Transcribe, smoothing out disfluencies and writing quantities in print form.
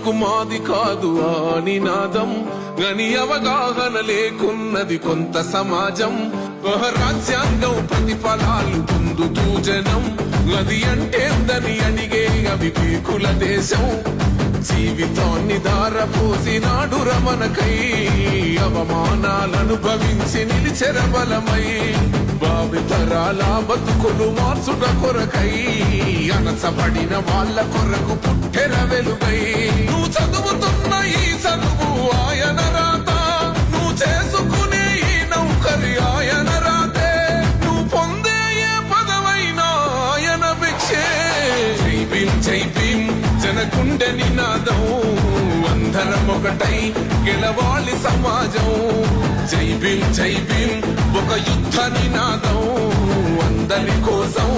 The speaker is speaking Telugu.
బతుకు మాది కాదు ఆ నినాదం గని అవగాహన లేకున్నది కొంత సమాజం రాజ్యాంగం ప్రతిఫలాలు పొందుతూ జనం అది అంటేందని అడిగే అవి పీకుల దేశం జీవితాన్ని ధారపోసినాడు రమణకై అవమానాలను భవించి నిలిచెర బలమై భావితరాల బతుకులు మార్చుట కొరకై అనసబడిన వాళ్ళ కొరకు పుట్టెర వెలుగై నువ్వు చదువుతున్న ఈ చదువు ఆయన రాత నువ్వు చేసుకునే ఈ నౌకరి ఆయన రాతే నువ్వు పొందే ఏ పదవైనా ఆయన భిక్షే జై భీమ్ జై భీమ్ జనకుండె నినాదం అందరం ఒకటై గెలవాలి సమాజం జై భీమ్ ఒక యుద్ధ నినాదం అందరి కోసం